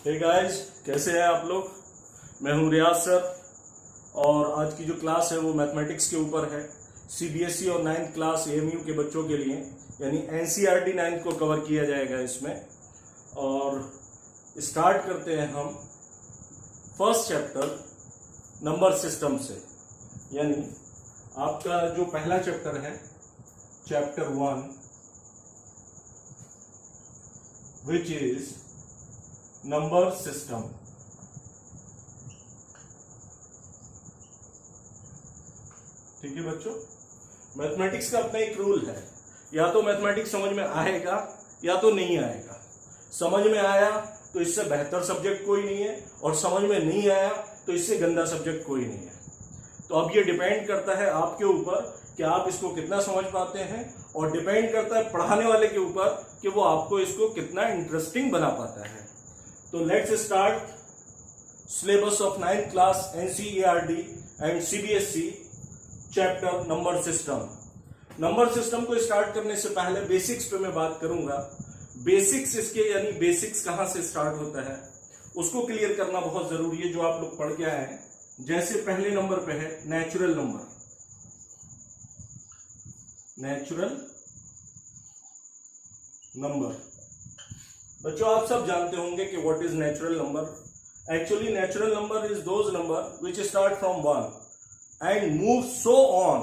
Hey guys, कैसे हैं आप लोग। मैं हूं रियाज सर और आज की जो क्लास है वो मैथमेटिक्स के ऊपर है। सीबीएसई और 9th क्लास एएमयू के बच्चों के लिए, यानी एनसीईआरटी 9th को कवर किया जाएगा इसमें। और स्टार्ट करते हैं हम फर्स्ट चैप्टर नंबर सिस्टम से, यानी आपका जो पहला चैप्टर है chapter 1, which is number system. ठीक है बच्चों, मैथमेटिक्स का अपना एक रूल है, या तो मैथमेटिक्स समझ में आएगा या तो नहीं आएगा। समझ में आया तो इससे बेहतर सब्जेक्ट कोई नहीं है, और समझ में नहीं आया तो इससे गंदा सब्जेक्ट कोई नहीं है। तो अब ये डिपेंड करता है आपके ऊपर कि आप इसको कितना समझ पाते हैं, और डिपेंड करता है पढ़ाने वाले के ऊपर कि वो आपको इसको कितना इंटरेस्टिंग बना पाता है। तो let's start syllabus of 9th class NCERT and CBSE chapter number system. Number system को स्टार्ट करने से पहले बेसिक्स पे मैं बात करूंगा। बेसिक्स इसके, यानी बेसिक्स कहां से स्टार्ट होता है उसको क्लियर करना बहुत जरूरी है, जो आप लोग पढ़ के आए हैं। जैसे पहले नंबर पे है नेचुरल नंबर। नेचुरल नंबर बच्चों आप सब जानते होंगे कि what is natural number. Actually natural number is those number which start from 1 and move so on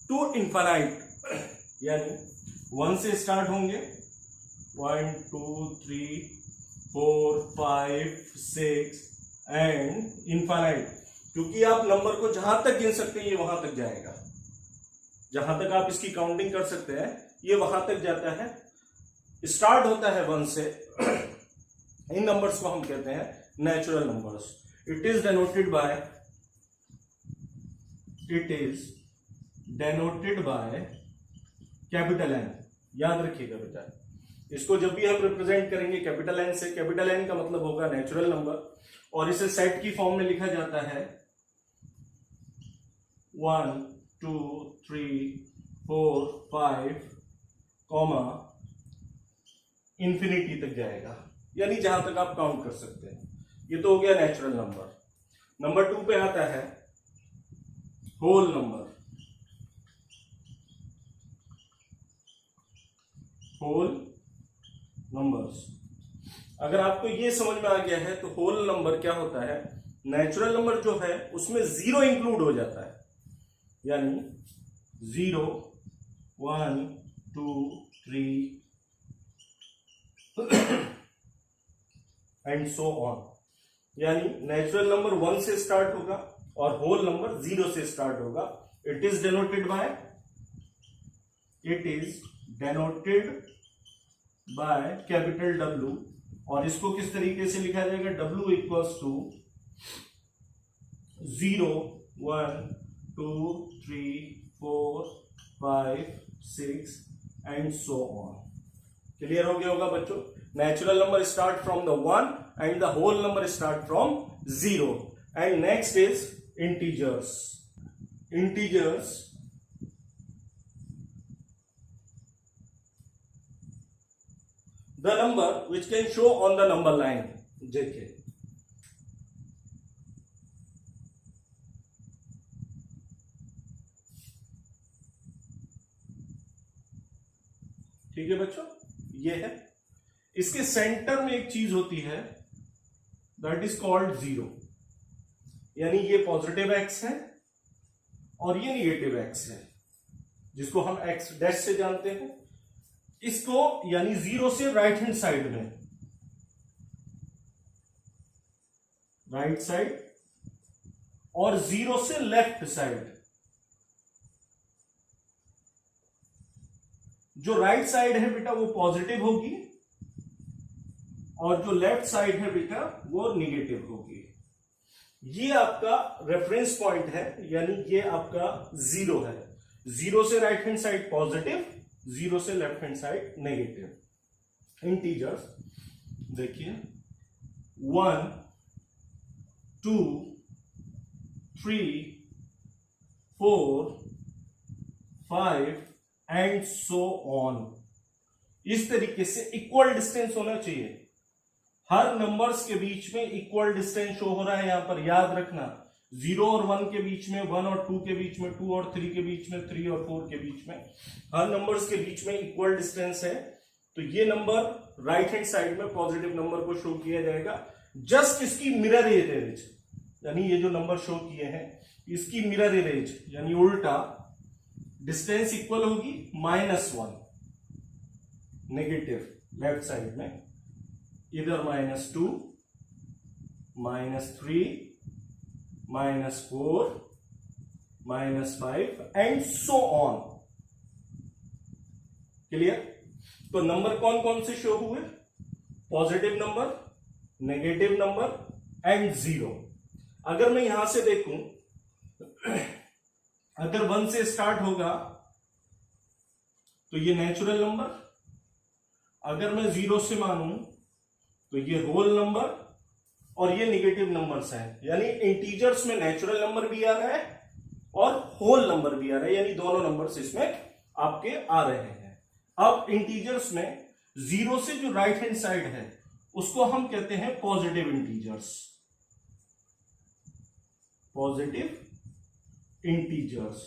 to infinite. यानी 1 से स्टार्ट होंगे, 1 2 3 4 5 6 एंड इनफाइनाइट, क्योंकि आप नंबर को जहां तक गिन सकते हैं ये वहां तक जाएगा। जहां तक आप इसकी काउंटिंग कर सकते हैं ये वहां तक जाता है। स्टार्ट होता है 1 से। इन नंबर्स को हम कहते हैं natural numbers. It is denoted by capital N. याद रखिएगा बेटा, इसको जब भी हम रिप्रेजेंट करेंगे कैपिटल एन से, कैपिटल एन का मतलब होगा नेचुरल नंबर, और इसे सेट की फॉर्म में लिखा जाता है 1 2 3 4 5 कॉमा इंफिनिटी तक जाएगा, यानी जहां तक आप काउंट कर सकते हैं। ये तो हो गया नेचुरल नंबर। नंबर 2 पे आता है होल नंबर। होल नंबर्स, अगर आपको ये समझ में आ गया है तो होल नंबर क्या होता है, नेचुरल नंबर जो है उसमें 0 इंक्लूड हो जाता है, यानी 0 1 2 3 एंड सो ऑन। यानी नेचुरल नंबर 1 से स्टार्ट होगा और होल नंबर 0 से स्टार्ट होगा। It is denoted by capital W, और इसको किस तरीके से लिखा जाएगा, W equals to 0 1 2 3 4 5 6 and so on. Clear हो गया होगा बच्चों। Natural number start from the 1 and the whole number start from 0। And next is integers. Integers the number which can show on the number line. देखिए ठीक है बच्चों, ये है। इसके सेंटर में एक चीज होती है दैट इज कॉल्ड 0, यानी ये पॉजिटिव एक्स है और ये निगेटिव एक्स है, जिसको हम एक्स डैश से जानते हैं। इसको यानी 0 से राइट हैंड साइड में, राइट साइड, और 0 से लेफ्ट साइड। जो राइट साइड है बेटा वो पॉजिटिव होगी, और जो लेफ्ट साइड है बेटा वो निगेटिव होगी। ये आपका रेफरेंस पॉइंट है, यानी ये आपका 0 है। 0 से राइट हैंड साइड पॉजिटिव, 0 से left hand side negative. Integers देखिए 1 2 3 4 5 एंड सो ऑन। इस तरीके से इक्वल डिस्टेंस होना चाहिए। हर नंबर्स के बीच में इक्वल डिस्टेंस शो हो रहा है। यहां पर याद रखना 0 और 1 के बीच में, 1 और 2 के बीच में, 2 और 3 के बीच में, 3 और 4 के बीच में, हर नंबर्स के बीच में इक्वल डिस्टेंस है। तो ये नंबर राइट हैंड साइड में पॉजिटिव नंबर को शो किया जाएगा। जस्ट इसकी मिरर इमेज, यानी ये जो नंबर शो किए हैं इसकी मिरर इमेज यानी उल्टा डिस्टेंस इक्वल होगी -1 नेगेटिव लेफ्ट साइड में, इधर -2, -3, -4, -5 एंड सो ऑन। क्लियर? तो नंबर कौन कौन से शो हुए? Positive number, negative number and 0। अगर मैं यहां से देखूं, अगर 1 से स्टार्ट होगा तो ये नेचुरल नंबर, अगर मैं 0 से मानूं तो ये होल नंबर और ये नेगेटिव नंबर्स हैं। यानी इंटीजर्स में नेचुरल नंबर भी आ रहा है और होल नंबर भी आ रहा है, यानी दोनों नंबर्स इसमें आपके आ रहे हैं। अब इंटीजर्स में 0 से जो राइट हैंड साइड है उसको हम कहते हैं पॉजिटिव इंटीजर्स, पॉजिटिव इंटीजर्स।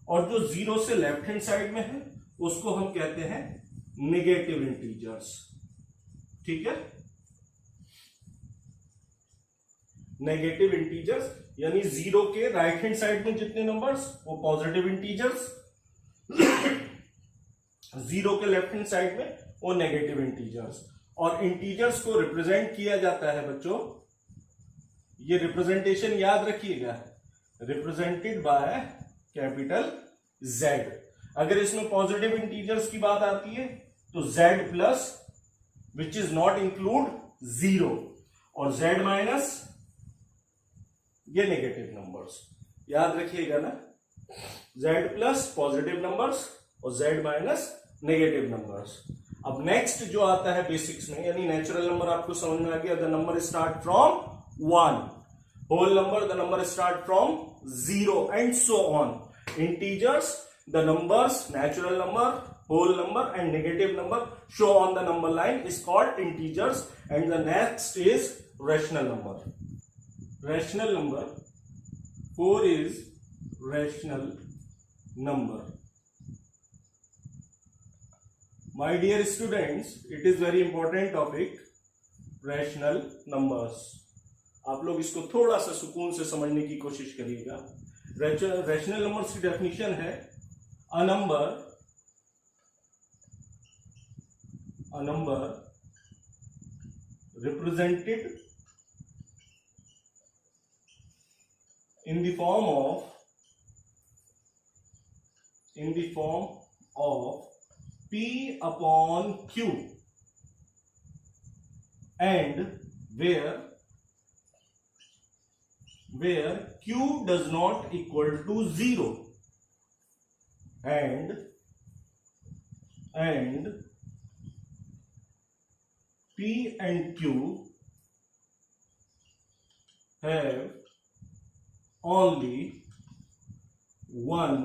और जो 0 से लेफ्ट हैंड साइड में है उसको हम कहते हैं नेगेटिव इंटीजर्स। ठीक है? नेगेटिव इंटीजर्स यानी 0 के राइट हैंड साइड में जितने नंबर्स वो पॉजिटिव इंटीजर्स, 0 के लेफ्ट हैंड साइड में वो नेगेटिव इंटीजर्स। और इंटीजर्स को रिप्रेजेंट किया जाता है बच्चों, ये रिप्रेजेंटेशन याद रखिएगा, रिप्रेजेंटेड बाय कैपिटल Z। अगर इसमें पॉजिटिव इंटीजर्स की बात आती है तो Z plus which is not include 0 और Z माइनस ये नेगेटिव नंबर्स। याद रखिएगा ना, Z प्लस पॉजिटिव नंबर्स और Z माइनस नेगेटिव नंबर्स। अब नेक्स्ट जो आता है बेसिक्स में, यानी नेचुरल नंबर आपको समझ में आ गया, the number start from 1, whole number the number start from 0 and so on. Integers the numbers, natural number, whole number and negative number show on the number line is called integers, and the next is rational number. Rational number 4 is rational number. My dear students, it is very important topic, rational numbers. आप लोग इसको थोड़ा सा सुकून से समझने की कोशिश करिएगा। रैशनल नंबर्स की डेफिनेशन है a number represented in the form of P upon Q, and where Q does not equal to 0 and P and Q have only one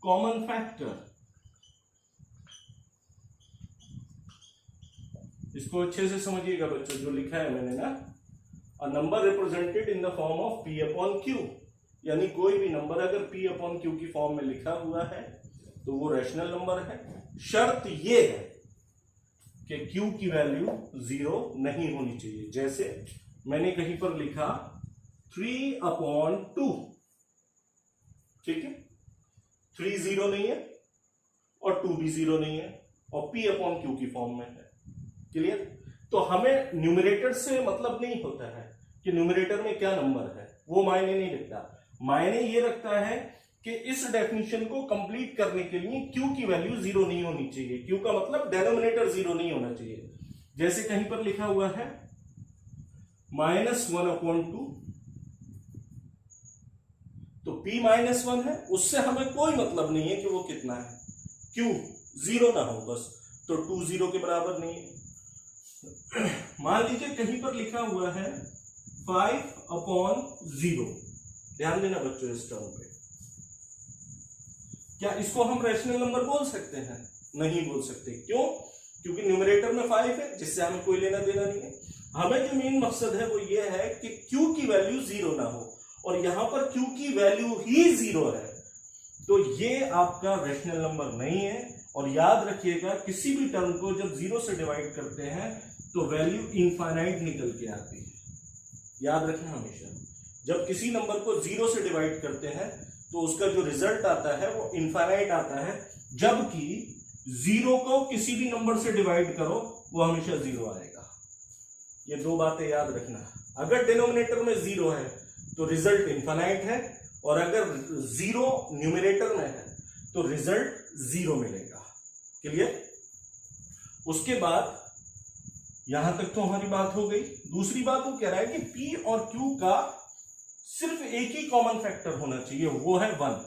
common factor. इसको अच्छे से समझिएगा बच्चों, जो लिखा है मैंने ना, a number represented in the form of P upon Q, यानी कोई भी नंबर अगर P अपॉन Q की फॉर्म में लिखा हुआ है तो वो रैशनल नंबर है। शर्त ये है कि Q की वैल्यू 0 नहीं होनी चाहिए। जैसे मैंने कहीं पर लिखा 3/2, ठीक है, 3 0 नहीं है और 2 भी 0 नहीं है और P अपॉन Q की फॉर्म में है। क्लियर? तो हमें न्यूमरेटर से मतलब नहीं होता है कि न्यूमरेटर में क्या नंबर है, वो मायने नहीं रखता। मायने ये रखता है कि इस डेफिनेशन को कंप्लीट करने के लिए Q की वैल्यू 0 नहीं होनी चाहिए। Q का मतलब डेनोमिनेटर 0 नहीं होना चाहिए। जैसे कहीं पर लिखा हुआ है -1/2, तो P -1 है, उससे हमें कोई मतलब नहीं है कि वो कितना है, Q 0 ना हो बस, तो 2 0 के बराबर नहीं है। मान लीजिए कहीं पर लिखा हुआ है 5/0, ध्यान देना बच्चों इस टर्म पे। क्या इसको हम रैशनल नंबर बोल सकते हैं? नहीं बोल सकते। क्यों? क्योंकि न्यूमरेटर में 5 है जिससे हमें कोई लेना देना नहीं है। हमें जो मेन मकसद है वो ये है कि q की वैल्यू 0 ना हो, और यहां पर q की वैल्यू ही 0 है, तो ये आपका रैशनल नंबर नहीं है। और याद रखिएगा किसी भी टर्म को जब 0 से डिवाइड करते हैं तो वैल्यू इनफाइनाइट निकल के आती है। याद रखना हमेशा, जब किसी नंबर को 0 से डिवाइड करते हैं तो उसका जो रिजल्ट आता है वो इनफाइनाइट आता है, जबकि 0 को किसी भी नंबर से डिवाइड करो वो हमेशा 0 आएगा। ये दो बातें याद रखना। अगर डिनोमिनेटर में 0 है तो रिजल्ट इनफाइनाइट है, और अगर 0 न्यूमरेटर में है तो रिजल्ट 0 मिलेगा। क्लियर? उसके बाद यहां तक तो हमारी बात हो गई। दूसरी बात वो कह रहा है कि P और Q का सिर्फ एक ही कॉमन फैक्टर होना चाहिए, वो है 1।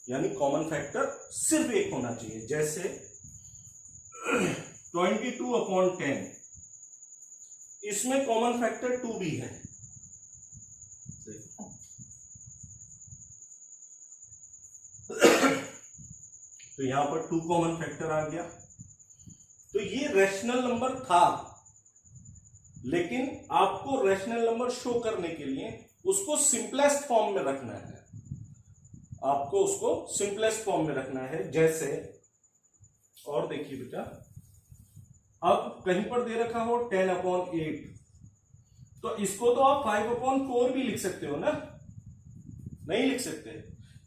यानी कॉमन फैक्टर सिर्फ एक होना चाहिए। जैसे 22/10, इसमें कॉमन फैक्टर 2 भी है। तो यहां पर 2 कॉमन फैक्टर आ गया। तो ये रैशनल नंबर था, लेकिन आपको रैशनल नंबर शो करने के लिए उसको सिंपलेस्ट फॉर्म में रखना है। आपको उसको सिंपलेस्ट फॉर्म में रखना है। जैसे, और देखिए बेटा, अब कहीं पर दे रखा हो 10/8, तो इसको तो आप 5/4 भी लिख सकते हो ना? नहीं लिख सकते।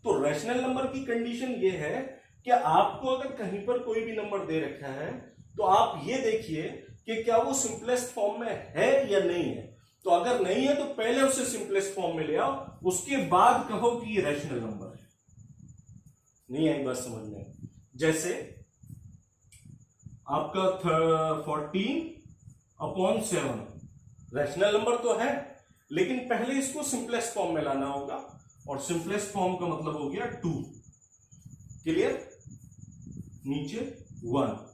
तो रैशनल नंबर की कंडीशन ये है कि आपको अगर कहीं पर कोई भी नंबर दे रखा है तो आप ये देखिए कि क्या वो सिंपलेस्ट फॉर्म में है या नहीं है। तो अगर नहीं है तो पहले उसे सिंपलेस्ट फॉर्म में ले आओ, उसके बाद कहो कि ये रैशनल नंबर है। नहीं आई बात समझ में? जैसे आपका 14/7 रैशनल नंबर तो है, लेकिन पहले इसको सिंपलेस्ट फॉर्म में लाना होगा, और सिंपलेस्ट फॉर्म का मतलब हो गया 2। क्लियर? नीचे 1।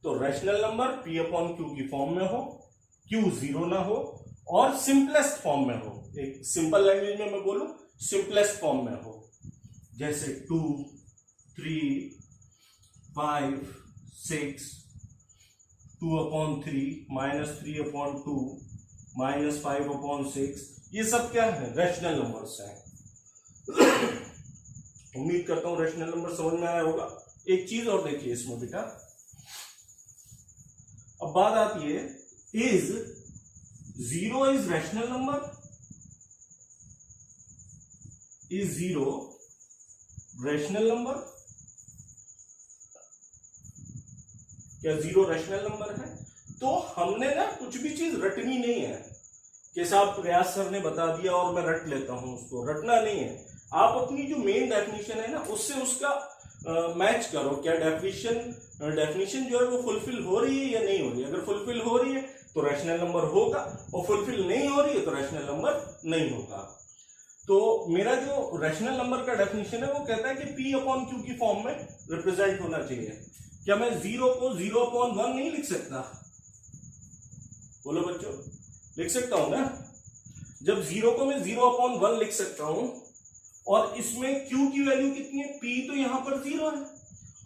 तो रैशनल नंबर P/Q की फॉर्म में हो, Q 0 ना हो, और सिंपलेस्ट फॉर्म में हो। एक सिंपल लैंग्वेज में मैं बोलूं, सिंपलेस्ट फॉर्म में हो। जैसे 2, 3, 5, 6, 2/3, -3/2, -5/6, ये सब क्या है? रैशनल नंबर्स हैं। उम्मीद करता हूं रैशनल नंबर समझ में आया होगा। एक चीज और देखिए इसमें बेटा, अब बात आती है, is 0 is rational number? Is 0 rational number? क्या 0 रैशनल नंबर है? तो हमने ना कुछ भी चीज रटनी नहीं है कि साहब प्रयास सर ने बता दिया और मैं रट लेता हूं। उसको रटना नहीं है। आप अपनी जो मेन डेफिनेशन है ना उससे उसका मैच करो। क्या डेफिनेशन जो है वो फुलफिल हो रही है या नहीं हो रही है। अगर फुलफिल हो रही है तो रैशनल नंबर होगा, और फुलफिल नहीं हो रही है तो रैशनल नंबर नहीं होगा। तो मेरा जो रैशनल नंबर का डेफिनेशन है वो कहता है कि P/Q की फॉर्म में रिप्रेजेंट होना चाहिए। क्या मैं 0 को 0/1 नहीं लिख सकता? बोलो बच्चों, लिख सकता हूं ना? जब 0 को मैं 0/1 लिख सकता हूं, और इसमें Q की वैल्यू कितनी है? P तो यहां पर 0 है,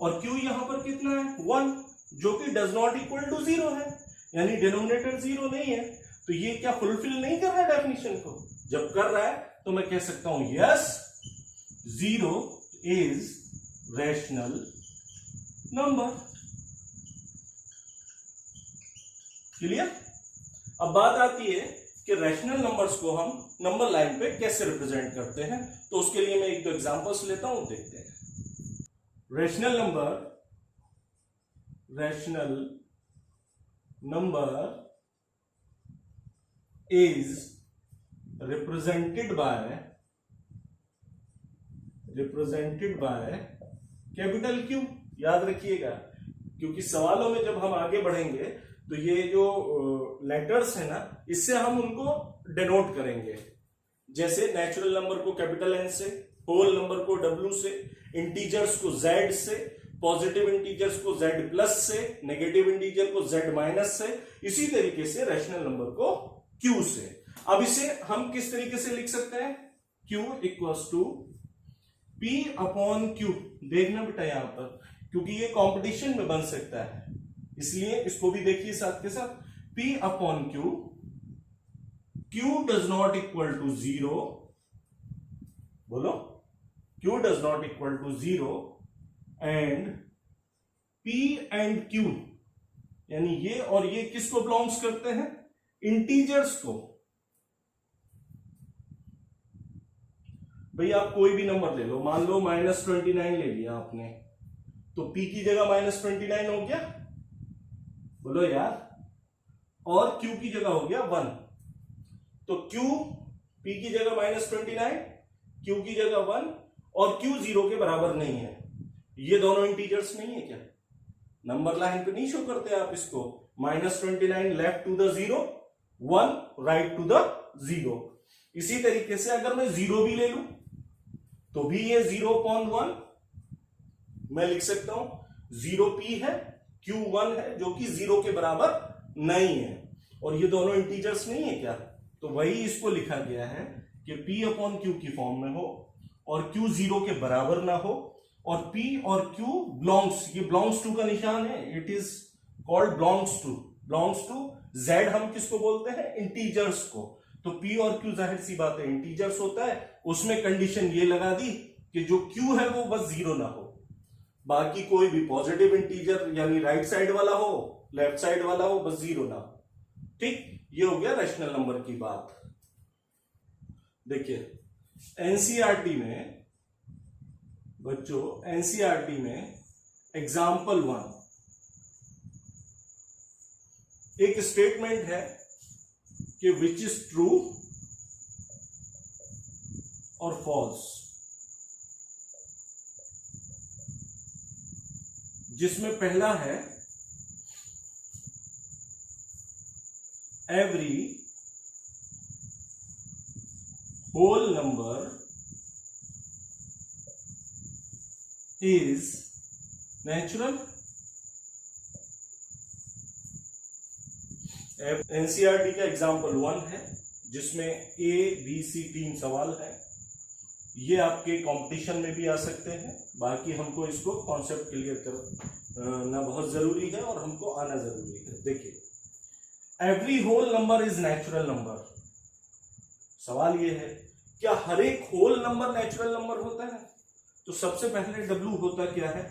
और Q यहां पर कितना है? 1, जो कि डज नॉट इक्वल टू 0 है, यानी डिनोमिनेटर 0 नहीं है। तो ये क्या फुलफिल नहीं कर रहा है डेफिनेशन को? जब कर रहा है तो मैं कह सकता हूं yes, 0 is rational number. Clear? अब बात आती है कि रैशनल नंबर्स को हम नंबर लाइन पे कैसे रिप्रेजेंट करते हैं। तो उसके लिए मैं एक दो एग्जांपल्स लेता हूं, देखते हैं। Rational number is represented by capital Q। याद रखिएगा, क्योंकि सवालों में जब हम आगे बढ़ेंगे तो ये जो लेटर्स है ना, इससे हम उनको डिनोट करेंगे। जैसे नेचुरल नंबर को कैपिटल N से, होल नंबर को W से, इंटीजर्स को Z से, पॉजिटिव इंटीजर्स को Z+ से, नेगेटिव इंटीजर को Z- से, इसी तरीके से रैशनल नंबर को Q से। अब इसे हम किस तरीके से लिख सकते हैं? Q equals to P/Q। देखना बेटा यहां पर, क्योंकि ये कंपटीशन में बन सकता है। इसलिए इसको भी देखिए साथ के साथ, P upon Q, Q does not equal to 0, बोलो, Q does not equal to 0 and P and Q, यानी ये और ये किसको बिलोंग्स करते हैं? इंटीजर्स को। भाई आप कोई भी नंबर ले लो, मान लो -29 ले लिया आपने, तो P की जगह -29 हो गया, बोलो यार, और Q की जगह हो गया 1, तो Q P की जगह -29, Q की जगह 1, और Q 0 के बराबर नहीं है। ये दोनों इंटीजर्स नहीं है क्या? नंबर लाइन पे नहीं शो करते आप इसको, -29 left to the 0, 1 right to the 0। इसी तरीके से अगर मैं 0 भी ले लूं तो भी ये 0/1 मैं लिख सकता हूं, 0p है, Q 1 है, जो कि 0 के बराबर नहीं है, और ये दोनों इंटीजर्स नहीं है क्या? तो वही इसको लिखा गया है कि P अपॉन Q की फॉर्म में हो और Q 0 के बराबर ना हो, और P और Q बिलोंग्स, ये बिलोंग्स टू का निशान है, it is called belongs to Z। हम किसको बोलते हैं? इंटीजर्स को। तो P और Q जाहिर सी बात है इंटीजर्स होता है, उसमें कंडीशन ये लगा दी कि जो Q है वो बस 0 ना हो, बाकी कोई भी पॉजिटिव इंटीजर यानी राइट साइड वाला हो, लेफ्ट साइड वाला हो, बस 0 ना हो। ठीक, ये हो गया रैशनल नंबर की बात। देखिए एनसीईआरटी में बच्चों, एनसीईआरटी में एग्जाम्पल 1 एक स्टेटमेंट है कि विच इज ट्रू और फॉल्स, जिसमें पहला है every whole number is natural. NCERT का एग्जाम्पल 1 है, जिसमें ए बी सी 3 सवाल है। ये आपके कंपटीशन में भी आ सकते हैं, बाकी हमको इसको कॉन्सेप्ट क्लियर करना बहुत जरूरी है और हमको आना जरूरी है। देखिए, every whole number is natural number. सवाल ये है, क्या हर एक होल नंबर नेचुरल नंबर होता है? तो सबसे पहले W होता क्या है?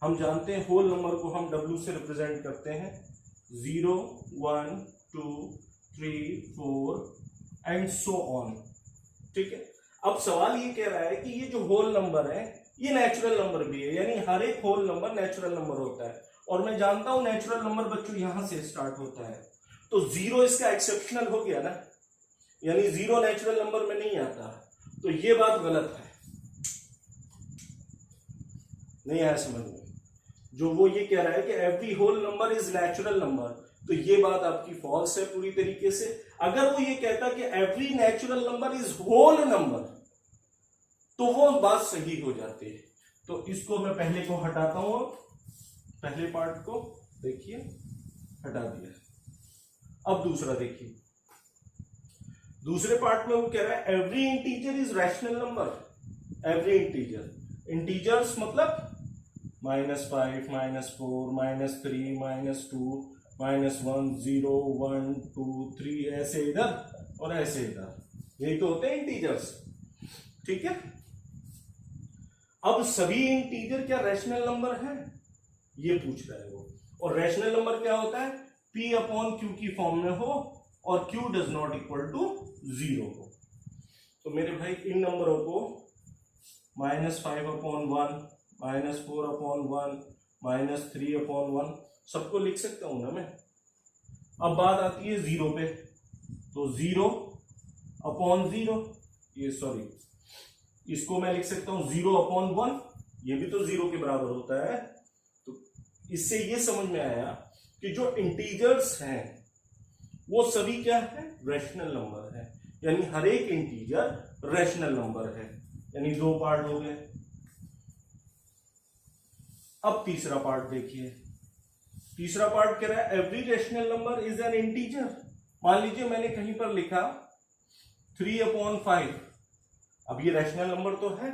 हम जानते हैं होल नंबर को हम W से रिप्रेजेंट करते हैं 0, 1, 2, 3, 4 एंड सो ऑन। ठीक है, अब सवाल ये कह रहा है कि ये जो होल नंबर है ये नेचुरल नंबर भी है, यानी हर एक होल नंबर नेचुरल नंबर होता है, और मैं जानता हूं नेचुरल नंबर बच्चों यहां से स्टार्ट होता है, तो 0 इसका एक्सेप्शनल हो गया ना, यानी 0 नेचुरल नंबर में नहीं आता, तो ये बात गलत है। नहीं आया समझ में? जो वो ये कह रहा है कि every whole number is natural number, तो ये बात आपकी फॉल्स है पूरी तरीके से। अगर वो ये कहता कि every natural number is whole number, तो वो बात सही हो जाती है। तो इसको मैं पहले को हटाता हूं, पहले पार्ट को देखिए, हटा दिया। अब दूसरा देखिए, दूसरे पार्ट में वो कह रहा है every integer is rational number. Every integer, integers मतलब -5, -4, -3, -2, -1, 0, 1, 2, 3, ऐसे इधर और ऐसे इधर, यही तो होते हैं इंटीजर्स। ठीक है, अब सभी इंटीजर क्या रैशनल नंबर है, ये पूछ रहा है वो। और रैशनल नंबर क्या होता है? P अपॉन Q की फॉर्म में हो और Q does not equal to 0 हो। तो मेरे भाई इन नंबरों को -5/1, -4/1, -3/1 सबको लिख सकता हूं ना मैं। अब बात आती है 0 पे, तो 0/0, ये सॉरी, इसको मैं लिख सकता हूं 0/1, ये भी तो 0 के बराबर होता है। तो इससे ये समझ में आया कि जो इंटीजर्स हैं वो सभी क्या है? रैशनल नंबर है, यानी हर एक इंटीजर रैशनल नंबर है, यानी 2 पार्ट हो गए। अब तीसरा पार्ट देखिए, तीसरा पार्ट कह रहा है every rational number is an integer. मान लीजिए मैंने कहीं पर लिखा 3/5, अब ये रैशनल नंबर तो है,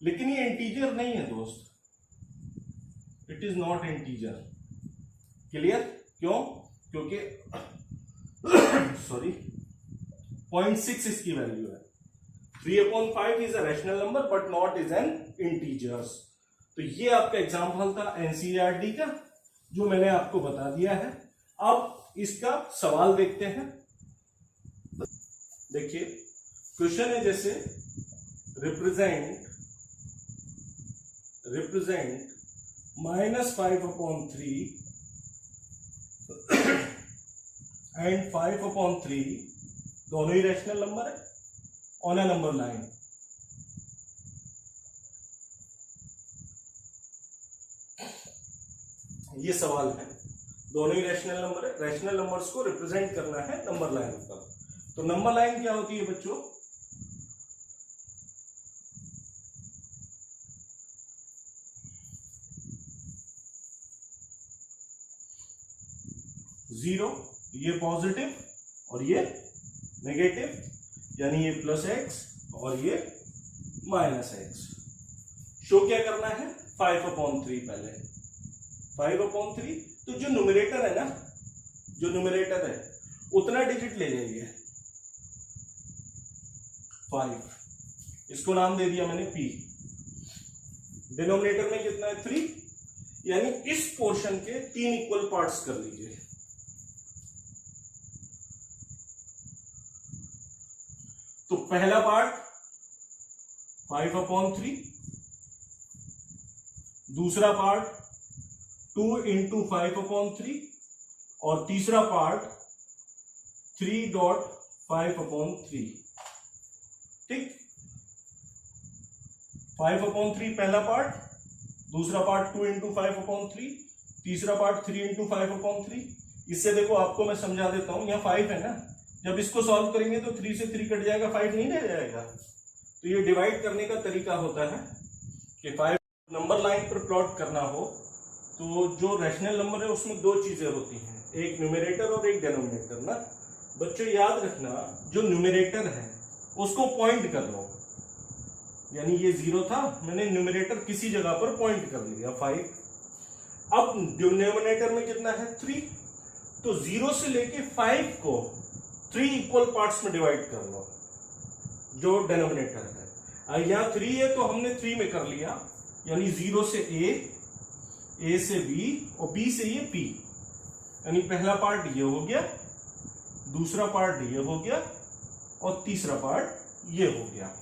लेकिन ये इंटीजर नहीं है दोस्त। It is not integer. Clear? क्यों? क्योंकि सॉरी 0.6 इसकी वैल्यू है। 3/5 is a rational number but not is an integers. तो ये आपका एग्जाम्पल था एनसीईआरटी का, जो मैंने आपको बता दिया है। अब इसका सवाल देखते हैं। देखिए क्वेश्चन है जैसे रिप्रेजेंट -5/3 एंड 5/3 दोनों ही रैशनल नंबर है ऑन अ नंबर लाइन। ये सवाल है, दोनों ही रैशनल नंबर है, रैशनल नंबर्स को रिप्रेजेंट करना है नंबर लाइन पर। तो नंबर लाइन क्या होती है बच्चों? जीरो, ये पॉजिटिव और ये नेगेटिव, यानी ये +x और ये -x। शो क्या करना है? 5/3 पहले 5/3। तो जो न्यूमरेटर है ना, जो न्यूमरेटर है उतना डिजिट ले जाइए 5, इसको नाम दे दिया मैंने p। डिनोमिनेटर में कितना है? 3, यानी इस पोर्शन के 3 इक्वल पार्ट्स कर लीजिए। तो पहला पार्ट 5/3, दूसरा पार्ट 2 × 5/3 और तीसरा पार्ट 3.5/3। ठीक, 5/3 पहला पार्ट, दूसरा पार्ट 2 × 5/3, तीसरा पार्ट 3 × 5/3। इससे देखो आपको मैं समझा देता हूं, यहां 5 है ना, जब इसको सॉल्व करेंगे तो 3 से 3 कट जाएगा, 5 नहीं रह जाएगा। तो ये डिवाइड करने का तरीका होता है कि 5 नंबर लाइन पर प्लॉट करना हो तो जो रैशनल नंबर है उसमें 2 चीजें होती हैं, एक न्यूमरेटर और एक डिनोमिनेटर ना। बच्चों याद रखना, जो न्यूमरेटर है उसको पॉइंट कर लो, यानी ये 0 था, मैंने न्यूमरेटर किसी जगह पर पॉइंट कर लिया 5। अब डिनोमिनेटर में कितना है? 3। तो 0 से लेके 5 को 3 इक्वल पार्ट्स में डिवाइड कर लो, जो डिनोमिनेटर है। यहां 3 है तो हमने 3 में कर लिया, यानी 0 से a से b और b से ये p, यानी पहला पार्ट ये हो गया, दूसरा पार्ट ये हो गया और तीसरा पार्ट ये हो गया।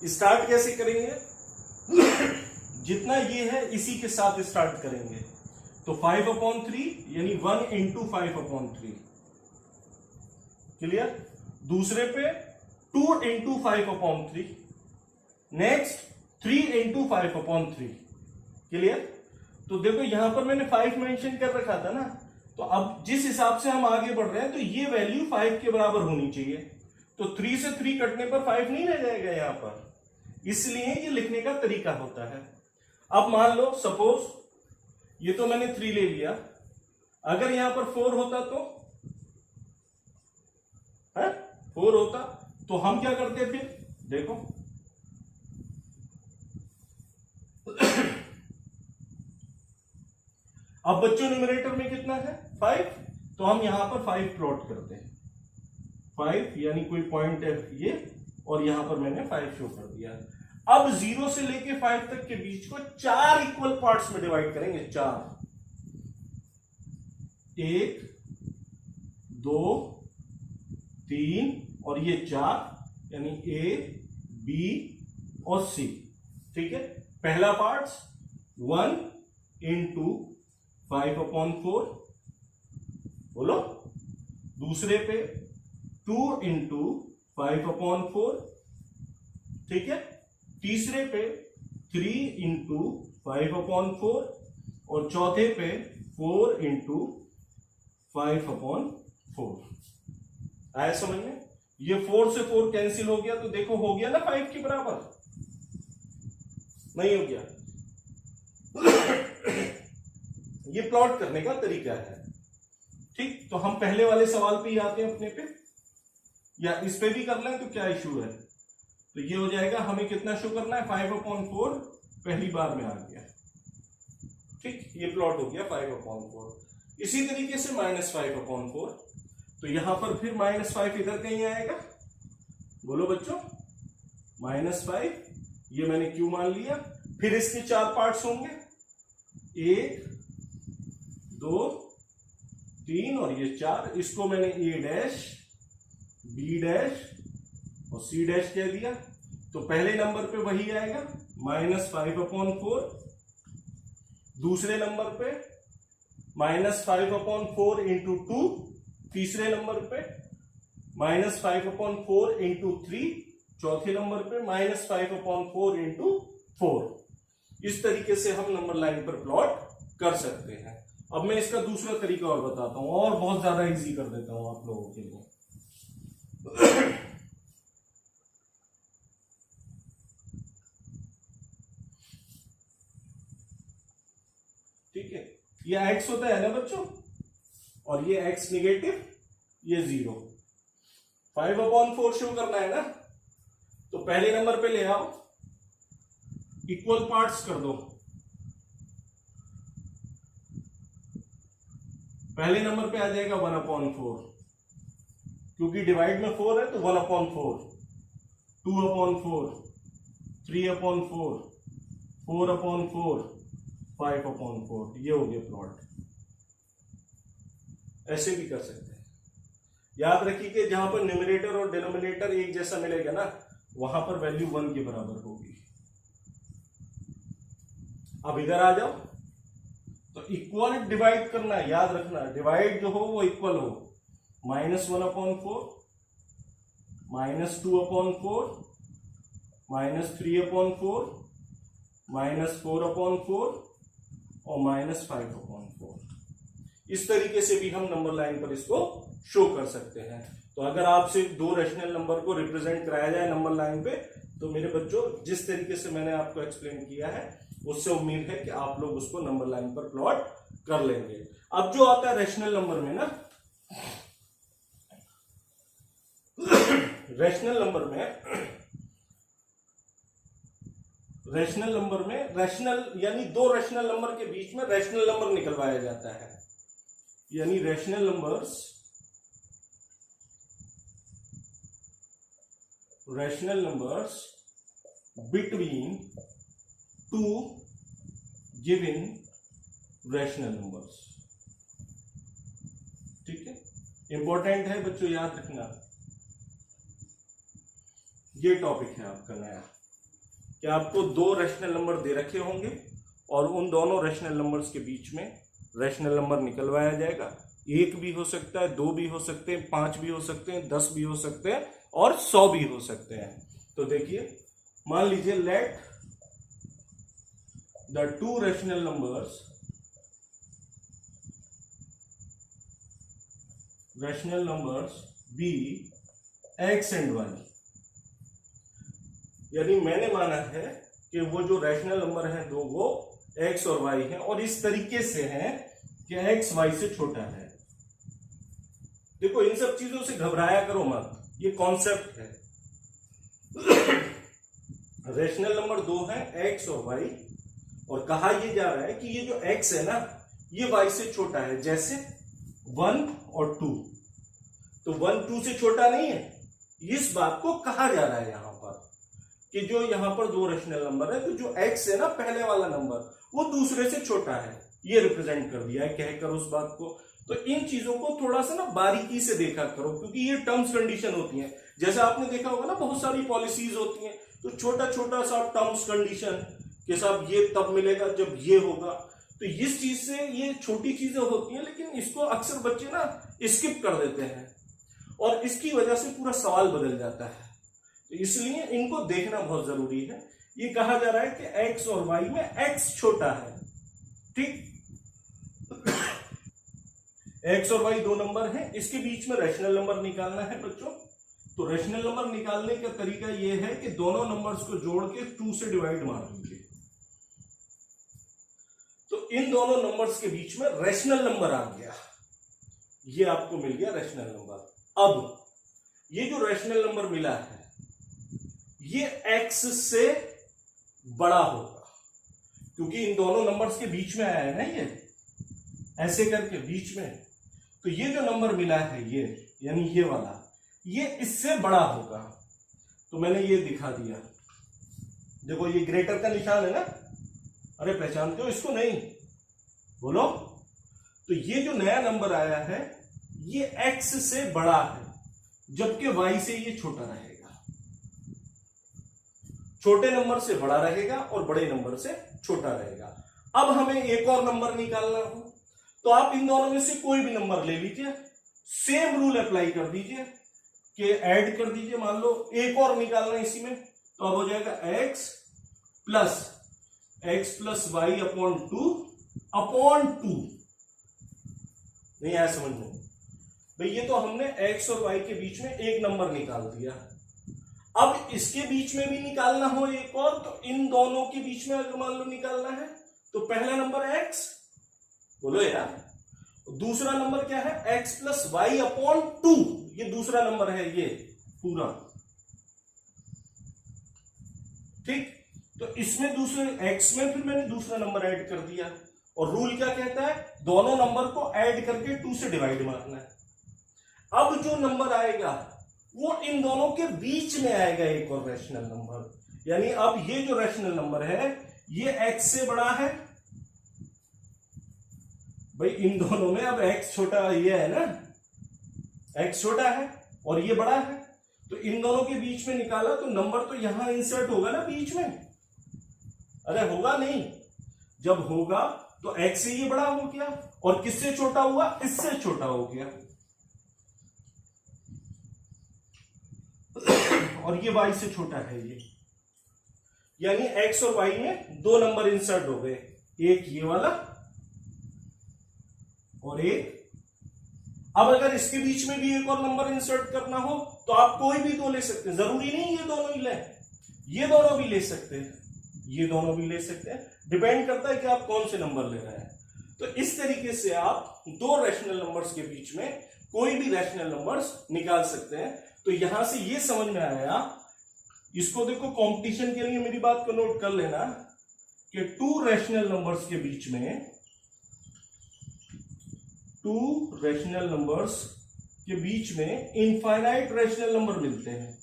स्टार्ट कैसे करेंगे? जितना ये है इसी के साथ स्टार्ट करेंगे। तो 5/3 यानी 1 × 5/3। क्लियर? दूसरे पे 2 × 5/3, नेक्स्ट 3 × 5/3। क्लियर? तो देखो यहां पर मैंने 5 मेंशन कर रखा था ना, तो अब जिस हिसाब से हम आगे बढ़ रहे हैं तो ये वैल्यू 5 के बराबर होनी चाहिए। तो 3 से 3 कटने पर 5 नहीं रह जाएगा यहां पर, इसलिए ये लिखने का तरीका होता है। अब मान लो सपोज ये तो मैंने 3 ले लिया, अगर यहां पर 4 होता तो है, 4 होता तो हम क्या करते फिर? देखो अब बच्चों न्यूमरेटर में कितना है? 5, तो हम यहां पर 5 प्लॉट करते हैं। 5 यानी कोई पॉइंट है ये, और यहां पर मैंने 5 शो कर दिया। अब 0 से लेके 5 तक के बीच को 4 इक्वल पार्ट्स में डिवाइड करेंगे। 4, 1 2 3 और ये 4, यानी A B और C। ठीक है, पहला पार्ट 1 × 5/4, बोलो। दूसरे पे 2 × 5/4, ठीक है। तीसरे पे 3 × 5/4 और चौथे पे 4 × 5/4। आया समझ में? ये 4 से 4 कैंसिल हो गया, तो देखो हो गया ना 5 के बराबर, नहीं हो गया? ये प्लॉट करने का तरीका है। ठीक, तो हम पहले वाले सवाल पे ही आते हैं अपने पे, या इस पे भी कर लें तो क्या इशू है? तो ये हो जाएगा, हमें कितना शो करना है? 5/4 पहली बार में आ गया। ठीक, ये प्लॉट हो गया 5/4। इसी तरीके से -5/4, तो यहां पर फिर -5 इधर कहीं आएगा, बोलो बच्चों, -5, ये मैंने क्यू मान लिया। फिर इसके 4 पार्ट्स होंगे, 1 2 3 और ये 4, इसको मैंने A डैश B डैश और C डैश कह दिया। तो पहले नंबर पे वही आएगा -5/4, दूसरे नंबर पे -5/4 इंटू 2, तीसरे नंबर पे -5/4 इंटू 3, चौथे नंबर पे -5/4 इंटू 4। इस तरीके से हम नंबर लाइन पर प्लॉट कर सकते हैं। अब मैं इसका दूसरा तरीका और बताता हूं, और बहुत ज्यादा इजी कर देता हूं आप लोगों के लिए। ठीक है, ये x होता है ना बच्चों, और ये x नेगेटिव, ये 0। 5/4 शो करना है ना, तो पहले नंबर पे ले आओ, इक्वल पार्ट्स कर दो। पहले नंबर पे आ जाएगा 1/4, क्योंकि डिवाइड में 4 है तो 1/4, 2/4, 3/4, 4/4, 5/4, ये हो गया प्लॉट। ऐसे भी कर सकते हैं। याद रखिए कि जहां पर न्यूमरेटर और डिनोमिनेटर एक जैसा मिलेगा ना, वहां पर वैल्यू 1 के बराबर होगी। अब इधर आ जाओ, तो इक्वल डिवाइड करना है, याद रखना, डिवाइड जो हो वो इक्वल हो। -1/4, -2/4, -3/4, -4/4 और -5/4। इस तरीके से भी हम नंबर लाइन पर इसको शो कर सकते हैं। तो अगर आपसे दो रैशनल नंबर को रिप्रेजेंट कराया जाए नंबर लाइन पे, तो मेरे बच्चों जिस तरीके से मैंने आपको एक्सप्लेन किया है, उससे उम्मीद है कि आप लोग उसको नंबर लाइन पर प्लॉट कर लेंगे। अब जो आता है रैशनल नंबर में ना, रैशनल नंबर में रैशनल यानी दो रैशनल नंबर के बीच में रैशनल नंबर निकलवाया जाता है, यानी rational numbers between two given rational numbers. ठीक है, इंपॉर्टेंट है बच्चों, याद रखना। ये टॉपिक है आपका नया, कि आपको दो रैशनल नंबर दे रखे होंगे और उन दोनों रैशनल नंबर्स के बीच में रैशनल नंबर निकलवाया जाएगा। 1 भी हो सकता है, 2 भी हो सकते हैं, 5 भी हो सकते हैं, 10 भी हो सकते हैं और 100 भी हो सकते हैं। तो देखिए, मान लीजिए let the two rational numbers be x and y। यानी मैंने माना है कि वो जो रैशनल नंबर हैं दो, वो x और y हैं, और इस तरीके से हैं कि x y से छोटा है। देखो, इन सब चीजों से घबराया करो मत, ये कॉन्सेप्ट है। रैशनल नंबर दो है x और y, और कहा यह जा रहा है कि ये जो x है ना, ये y से छोटा है, जैसे 1 और 2। तो 1 2 से छोटा नहीं है, इस बात को कहा जा रहा है यहां पर कि जो यहां पर दो रैशनल नंबर है, तो जो x है ना पहले वाला नंबर, वो दूसरे से छोटा है, ये रिप्रेजेंट कर दिया है कहकर उस बात को। तो इन चीजों को थोड़ा सा ना बारीकी से देखा करो, क्योंकि ये टर्म्स कंडीशन होती हैं। जैसे आपने देखा होगा ना, बहुत सारी पॉलिसीज होती हैं, तो छोटा छोटा सा टर्म्स कंडीशन के साथ ये तब मिलेगा जब ये होगा। तो इस चीज से ये छोटी चीजें होती हैं, लेकिन इसको अक्सर बच्चे ना स्किप कर देते हैं, और इसकी वजह से पूरा सवाल बदल जाता है। तो इसलिए इनको देखना बहुत जरूरी है। ये कहा जा रहा है कि x और y में x छोटा है, ठीक। x और y दो नंबर हैं, इसके बीच में रैशनल नंबर निकालना है बच्चों। तो रैशनल नंबर निकालने का तरीका यह है कि दोनों नंबर्स को जोड़ के 2 से डिवाइड मार दीजिए, तो इन दोनों नंबर्स के बीच में रैशनल नंबर आ गया, ये आपको मिल गया रैशनल नंबर। अब ये जो रैशनल नंबर मिला है, ये x से बड़ा होगा, क्योंकि इन दोनों नंबर्स के बीच में आया है ना, ये ऐसे करके बीच में, तो ये जो नंबर मिला है ये, यानी ये वाला, ये इससे बड़ा होगा। तो मैंने ये दिखा दिया, देखो ये ग्रेटर का निशान है ना, अरे पहचानते हो इसको? नहीं बोलो। तो ये जो नया नंबर आया है ये x से बड़ा है, जबकि y से ये छोटा रहेगा। छोटे नंबर से बड़ा रहेगा और बड़े नंबर से छोटा रहेगा। अब हमें एक और नंबर निकालना हो, तो आप इन दोनों में से कोई भी नंबर ले लीजिए, सेम रूल अप्लाई कर दीजिए कि ऐड कर दीजिए। मान लो एक और निकालना है इसी में, तो अब हो जाएगा x प्लस वाई अपॉन 2 नहीं आया समझ में भाई? ये तो हमने x और y के बीच में एक नंबर निकाल दिया। अब इसके बीच में भी निकालना हो एक और, तो इन दोनों के बीच में अगर मान लो निकालना है, तो पहला नंबर x, बोलो यार, दूसरा नंबर क्या है? x प्लस वाई अपॉन 2, ये दूसरा नंबर है ये पूरा, ठीक। तो इसमें दूसरे x में फिर मैंने दूसरा नंबर ऐड कर दिया, और रूल क्या कहता है? दोनों नंबर को ऐड करके 2 से डिवाइड मारना है। अब जो नंबर आएगा वो इन दोनों के बीच में आएगा एक और रैशनल नंबर, यानी अब ये जो रैशनल नंबर है ये x से बड़ा है भाई। इन दोनों में अब x छोटा, ये है ना, x छोटा है और ये बड़ा है, तो इन दोनों के बीच में निकाला तो नंबर तो यहां इंसर्ट होगा ना बीच में। अरे होगा नहीं, जब होगा तो x से ये बड़ा हो गया, और किससे छोटा हुआ? इससे छोटा हो गया, और ये y से छोटा है ये, यानी x और y में दो नंबर इंसर्ट हो गए, एक ये वाला और एक। अब अगर इसके बीच में भी एक और नंबर इंसर्ट करना हो तो आप कोई भी दो ले सकते हैं, जरूरी नहीं ये दोनों ही लें, ये दोनों भी ले सकते हैं, ये दोनों भी ले सकते हैं, डिपेंड करता है कि आप कौन से नंबर ले रहे हैं। तो इस तरीके से आप दो रैशनल नंबर्स के बीच में कोई भी रैशनल नंबर्स निकाल सकते हैं। तो यहां से ये समझ में आया, इसको देखो कंपटीशन के लिए मेरी बात को नोट कर लेना कि टू रैशनल नंबर्स के बीच में, टू रैशनल नंबर्स के बीच में इनफाइनाइट रैशनल नंबर मिलते हैं।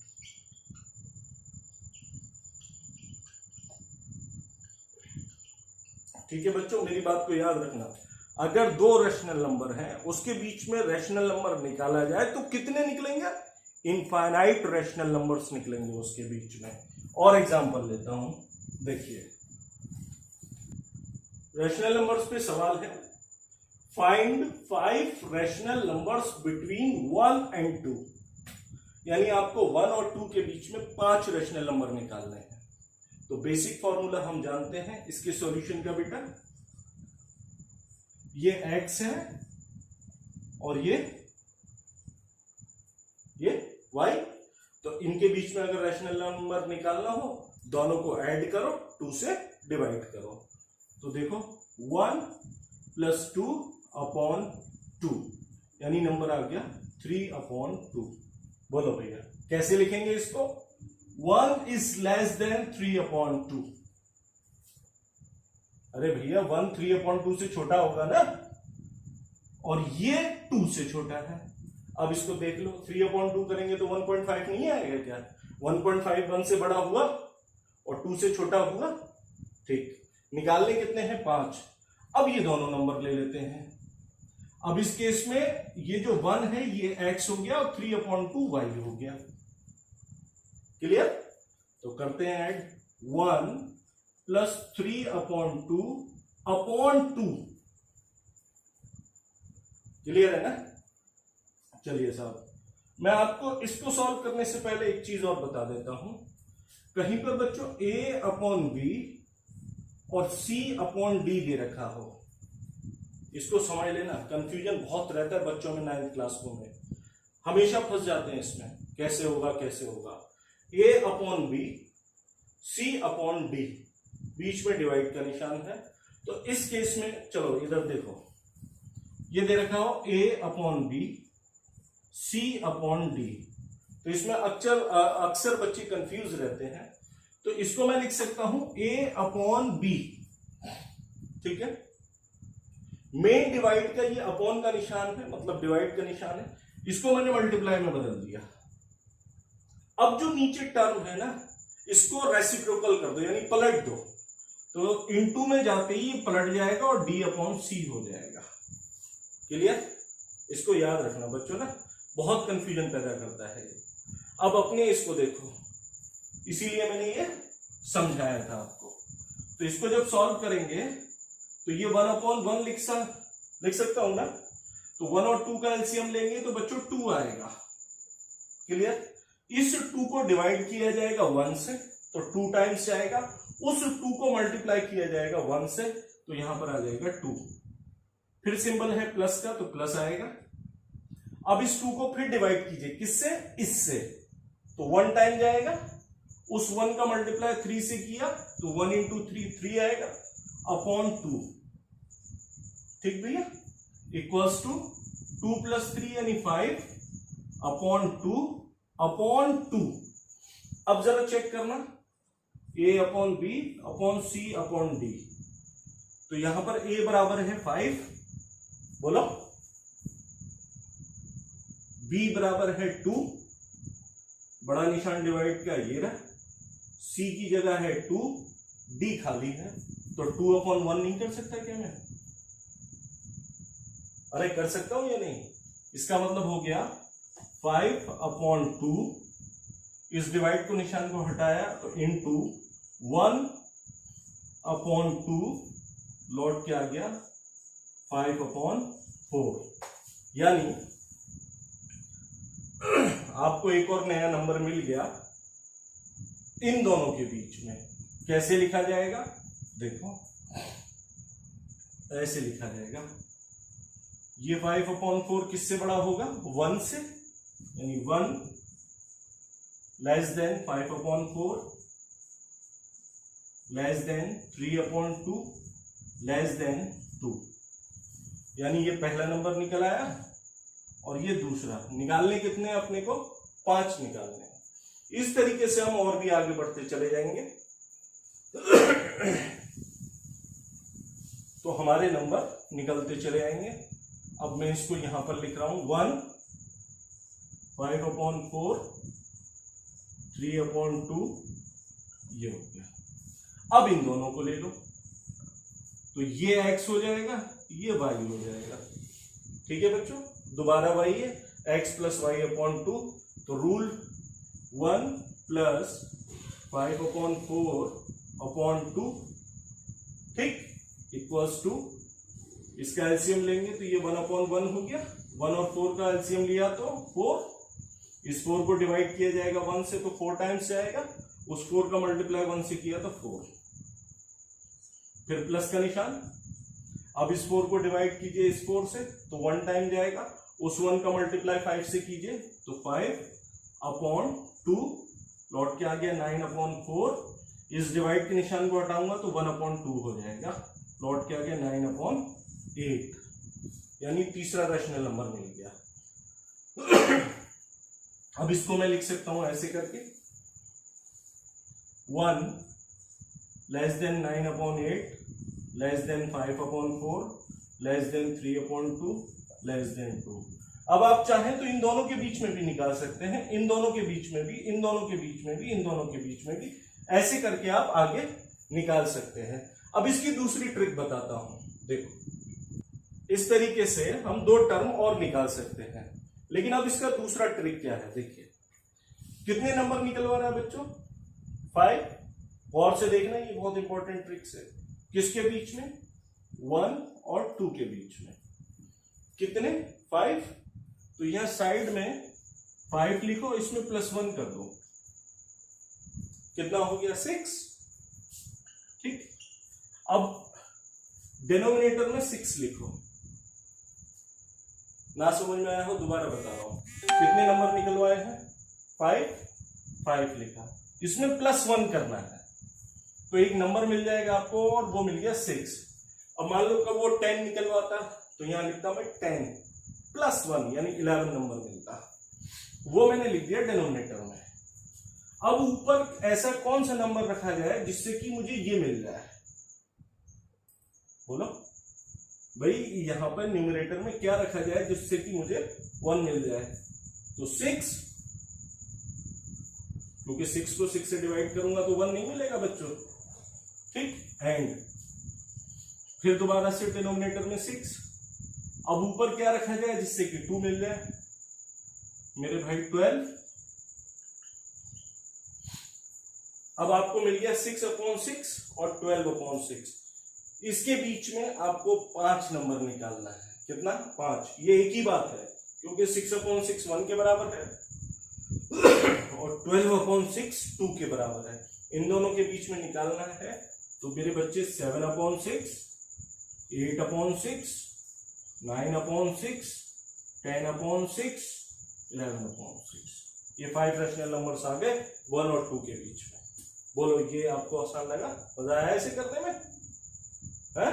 ठीक है बच्चों, मेरी बात को याद रखना, अगर दो रैशनल नंबर हैं उसके बीच में रैशनल नंबर निकाला जाए तो कितने निकलेंगे? इनफाइनाइट रैशनल नंबर्स निकलेंगे उसके बीच में। और एग्जांपल लेता हूं, देखिए रैशनल नंबर्स पे सवाल है, find 5 rational numbers between 1 and 2, यानी आपको 1 और 2 के बीच में 5 रैशनल नंबर निकालने हैं। तो बेसिक फॉर्मूला हम जानते हैं इसके सॉल्यूशन का बेटा, ये x है और ये y, तो इनके बीच में अगर रैशनल नंबर निकालना हो दोनों को ऐड करो, 2 से डिवाइड करो, तो देखो 1 प्लस 2 अपॉन 2, यानी नंबर आ गया 3 अपॉन 2। बोलो भैया कैसे लिखेंगे इसको? 1 इज लेस देन 3 अपॉन 2। अरे भैया 1 3 अपॉन 2 से छोटा होगा ना, और ये 2 से छोटा है। अब इसको देख लो, 3 अपॉन 2 करेंगे तो 1.5 नहीं आएगा क्या? 1.5 1 से बड़ा हुआ और 2 से छोटा हुआ, ठीक। निकालने कितने हैं? 5। अब ये दोनों नंबर ले लेते हैं। अब इस केस में ये जो 1 है ये x हो गया और 3 अपॉन 2 y हो गया। क्लियर? तो करते हैं add, 1 plus 3 upon 2 upon 2। Clear है ना? चलिए साहब, मैं आपको इसको सॉल्व करने से पहले एक चीज और बता देता हूं। कहीं पर बच्चों a अपॉन b और c अपॉन d दे रखा हो, इसको समझ लेना, कंफ्यूजन बहुत रहता है बच्चों में 9th क्लास में, हमेशा फंस जाते हैं इसमें, कैसे होगा कैसे होगा। a upon b, c upon d, बीच में डिवाइड का निशान है। तो इस केस में चलो इधर देखो, ये दे रखा हो a upon b, c upon d, तो इसमें अक्सर बच्चे कंफ्यूज रहते हैं। तो इसको मैं लिख सकता हूं a अपॉन b, ठीक है। मेन डिवाइड का ये अपॉन का निशान है, मतलब डिवाइड का निशान है, इसको मैंने मल्टीप्लाई में बदल दिया। अब जो नीचे टर्म है ना, इसको रेसिप्रोकल कर दो, यानी पलट दो, तो इनटू में जाते ही पलट जाएगा और डी अपॉन सी हो जाएगा। क्लियर? इसको याद रखना बच्चों ना, बहुत कंफ्यूजन पैदा करता है ये। अब अपने इसको देखो, इसीलिए मैंने ये समझाया था आपको। तो इसको जब सॉल्व करेंगे तो ये 1/1 लिख सकता हूं ना, तो 1 और 2 का एलसीएम लेंगे तो बच्चों 2 आएगा। क्लियर? इस 2 को डिवाइड किया जाएगा 1 से, तो 2 टाइम्स जाएगा, उस 2 को मल्टीप्लाई किया जाएगा 1 से, तो यहां पर आ जाएगा 2। फिर सिंबल है प्लस का, तो प्लस आएगा। अब इस 2 को फिर डिवाइड कीजिए, किससे? इससे, तो 1 टाइम जाएगा, उस 1 का मल्टीप्लाई 3 से किया तो 1 इंटू 3 आएगा अपॉन 2। ठीक भैया? इक्वल्स टू 2 + 3 यानी 5 अपॉन 2 अपॉन 2। अब जरा चेक करना, a upon b upon c upon d, तो यहां पर a बराबर है 5, बोलो, b बराबर है 2, बड़ा निशान डिवाइड का ये रहा, c की जगह है 2, d खाली है, तो 2/1 नहीं कर सकता क्या मैं? अरे कर सकता हूं या नहीं? इसका मतलब हो गया 5/2, इस डिवाइड को निशान को हटाया तो इनटू 1/2 लौट के आ गया 5/4, यानी आपको एक और नया नंबर मिल गया इन दोनों के बीच में। कैसे लिखा जाएगा? देखो, ऐसे लिखा जाएगा, ये 5/4 किससे बड़ा होगा? 1 से, यानी 1 less than 5/4 less than 3/2 less than 2, यानी ये पहला नंबर निकल आया और ये दूसरा। निकालने कितने अपने को? 5 निकालने। इस तरीके से हम और भी आगे बढ़ते चले जाएंगे तो हमारे नंबर निकलते चले आएंगे। अब मैं इसको यहां पर लिख रहा हूं 1 5/4 3/2, ये हो गया। अब इन दोनों को ले लो, तो ये x हो जाएगा, ये y हो जाएगा। ठीक है बच्चों, दोबारा y है, x + y/2, तो रूल 1 + 5/4/2, ठीक, इक्वल्स टू, इसका एलसीएम लेंगे तो ये 1/1 हो गया, 1 और 4 का एलसीएम लिया तो 4, इस 4 को डिवाइड किया जाएगा 1 से तो 4 टाइम्स जाएगा, उस 4 का मल्टीप्लाई 1 से किया तो 4, फिर प्लस का निशान। अब इस 4 को डिवाइड कीजिए इस 4 से तो 1 टाइम जाएगा, उस 1 का मल्टीप्लाई 5 से कीजिए तो 5/2 लौट के आ गया 9/4, इस डिवाइड के निशान को हटाऊंगा तो 1/2 हो जाएगा, लौट के आ गया 9/8, यानी तीसरा रैशनल नंबर मिल गया। अब इसको मैं लिख सकता हूं ऐसे करके, 1 less than 9/8 less than 5/4 less than 3/2 less than 2। अब आप चाहें तो इन दोनों के बीच में भी निकाल सकते हैं, इन दोनों के बीच में भी, इन दोनों के बीच में भी, इन दोनों के बीच में भी, ऐसे करके आप आगे निकाल सकते हैं। अब इसकी दूसरी ट्रिक बताता हूं, देखो, इस तरीके से हम 2 टर्म और निकाल सकते हैं, लेकिन अब इसका दूसरा ट्रिक क्या है, देखिए कितने नंबर निकलवा रहा है बच्चों? 5। गौर से देखना, ये बहुत इंपॉर्टेंट ट्रिक्स है। किसके बीच में? 1 और 2 के बीच में। कितने? 5। तो यहां साइड में 5 लिखो, इसमें +1 कर दो, कितना हो गया? 6। ठीक, अब डिनोमिनेटर में 6 लिखो। ना समझ में आया हो दोबारा बता रहा हूं, कितने नंबर निकलवाए हैं? 5 लिखा, इसमें +1 करना है तो एक नंबर मिल जाएगा आपको और वो मिल गया 6। अब मान लो कब वो 10 निकलवाता तो यहां लिखता मैं 10 + 1 यानी 11 नंबर मिलता, वो मैंने लिख दिया डिनोमिनेटर में। अब ऊपर ऐसा कौन सा नंबर रखा जाए जिससे कि मुझे ये मिल जाए? बोलो भाई, यहां पर न्यूमरेटर में क्या रखा जाए जिससे कि मुझे 1 मिल जाए? तो 6, क्योंकि 6 को 6 से डिवाइड करूंगा तो 1 नहीं मिलेगा बच्चों, ठीक। एंड फिर दोबारा से डिनोमिनेटर में 6, अब ऊपर क्या रखा जाए जिससे कि 2 मिल जाए मेरे भाई? 12। अब आपको मिल गया 6/6 और 12/6। इसके बीच में आपको 5 नंबर निकालना है। कितना? 5। ये एक ही बात है, क्योंकि 6/6 1 के बराबर है और 12/6 2 के बराबर है। इन दोनों के बीच में निकालना है। तो मेरे बच्चे 7/6, 8/6, 9/6, 10/6, 11/6, ये 5 रैशनल नंबर्स आ गए 1 और 2 के बीच में। बोलो, ये आपको आसान लगा? मजा आया ऐसे करने में? है?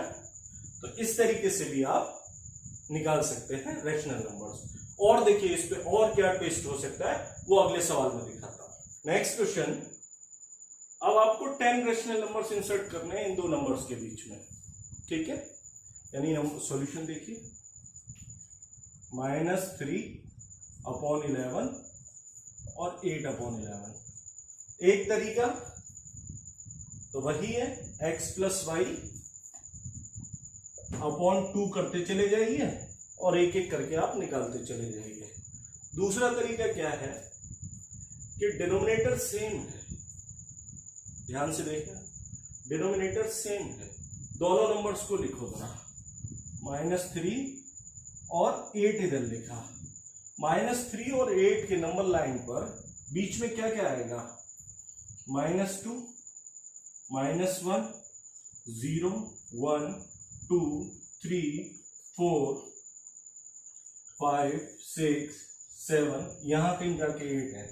तो इस तरीके से भी आप निकाल सकते हैं रैशनल नंबर्स। और देखिए इस पे और क्या ट्विस्ट हो सकता है वो अगले सवाल में दिखाता हूं। नेक्स्ट क्वेश्चन, अब आपको 10 रैशनल नंबर्स इंसर्ट करने हैं इन दो नंबर्स के बीच में, ठीक है? यानी सॉल्यूशन देखिए, -3/11 और 8/11। एक तरीका तो वही है, x + y अपॉन 2 करते चले जाइए और एक एक करके आप निकालते चले जाइए। दूसरा तरीका क्या है कि डिनोमिनेटर सेम है, ध्यान से देखना, डिनोमिनेटर सेम है, दोनों नंबर्स को लिखो जरा, -3 और 8 इधर लिखा। -3 और 8 के नंबर लाइन पर बीच में क्या क्या आएगा? -2, -1, 0, 1, 2, 3, 4, 5, 6, 7, यहां कहीं जाके 8 है।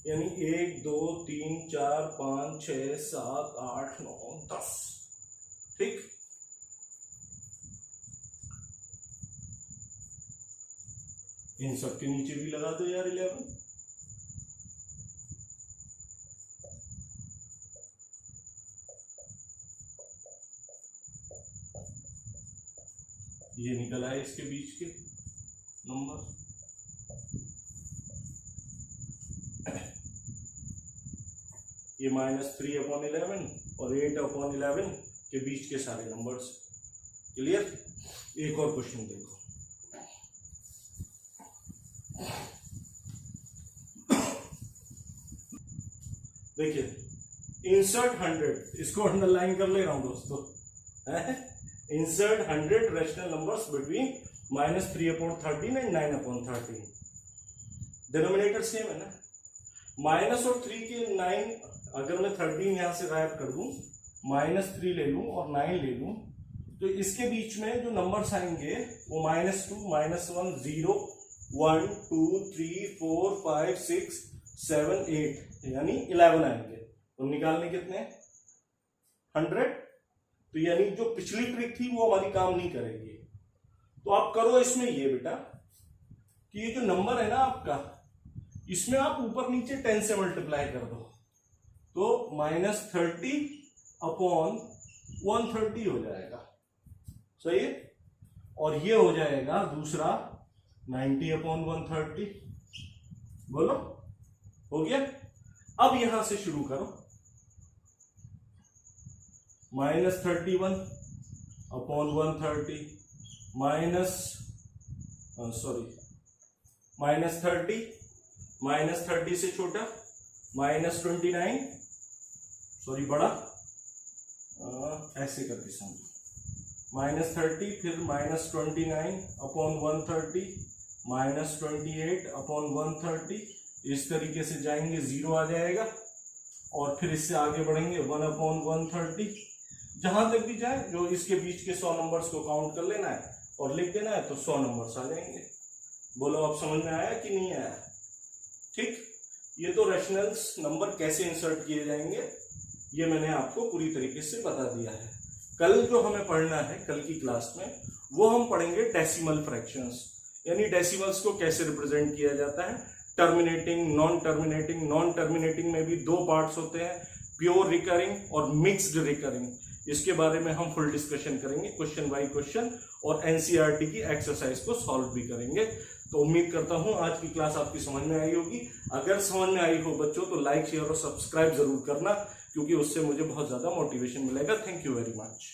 यानी 1, 2, 3, 4, 5, 6, 7, 8, 9, 10, ठीक। इन सब के नीचे भी लगा दो यार 11। ये निकल आए इसके बीच के नंबर। ये -3/11 और 8/11 के बीच के सारे नंबर्स। क्लियर? एक और क्वेश्चन देखो, देखिए, इंसर्ट 100, इसको अंडरलाइन कर ले रहा हूं दोस्तों, insert 100 rational numbers between -3/13 and 9/13। Denominator same है ना, माइनस और 3 के 9, अगर मैं 13 यहां से गायब कर दूं, -3 ले लूं और 9 ले लूं, तो इसके बीच में जो नंबर्स आएंगे वो -2, -1, 0, 1, 2, 3, 4, 5, 6, 7, 8, यानी 11 आएंगे। तो निकालने कितने? 100। तो यानी जो पिछली ट्रिक थी वो हमारी काम नहीं करेगी। तो आप करो इसमें ये बेटा कि ये जो नंबर है ना आपका, इसमें आप ऊपर नीचे 10 से मल्टीप्लाई कर दो, तो -30/130 हो जाएगा, सही है? और ये हो जाएगा दूसरा 90/130। बोलो, हो गया? अब यहां से शुरू करो, -31/130 -30 से छोटा, -29, सॉरी बड़ा, ऐसे करके समझो, -30, फिर -29/130, -28/130, इस तरीके से जाएंगे, 0 आ जाएगा, और फिर इससे आगे बढ़ेंगे 1/130, जहां तक भी जाए, जो इसके बीच के 100 नंबर्स को काउंट कर लेना है और लिख देना है, तो 100 नंबर्स आ जाएंगे। बोलो, अब समझ में आया कि नहीं आया? ठीक। ये तो रैशनल्स नंबर कैसे इंसर्ट किए जाएंगे ये मैंने आपको पूरी तरीके से बता दिया है। कल जो हमें पढ़ना है, कल की क्लास में, वो हम पढ़ेंगे डेसिमल फ्रैक्शंस, यानी डेसिमल्स को कैसे रिप्रेजेंट किया जाता है, terminating, non terminating. Non terminating में भी 2 पार्ट्स होते हैं, प्योर रिकरिंग और मिक्स्ड रिकरिंग। इसके बारे में हम फुल डिस्कशन करेंगे, क्वेश्चन बाय क्वेश्चन, और एनसीईआरटी की एक्सरसाइज को सॉल्व भी करेंगे। तो उम्मीद करता हूं आज की क्लास आपकी समझ में आई होगी। अगर समझ में आई हो बच्चों तो लाइक शेयर और सब्सक्राइब जरूर करना, क्योंकि उससे मुझे बहुत ज्यादा मोटिवेशन मिलेगा। Thank you very much.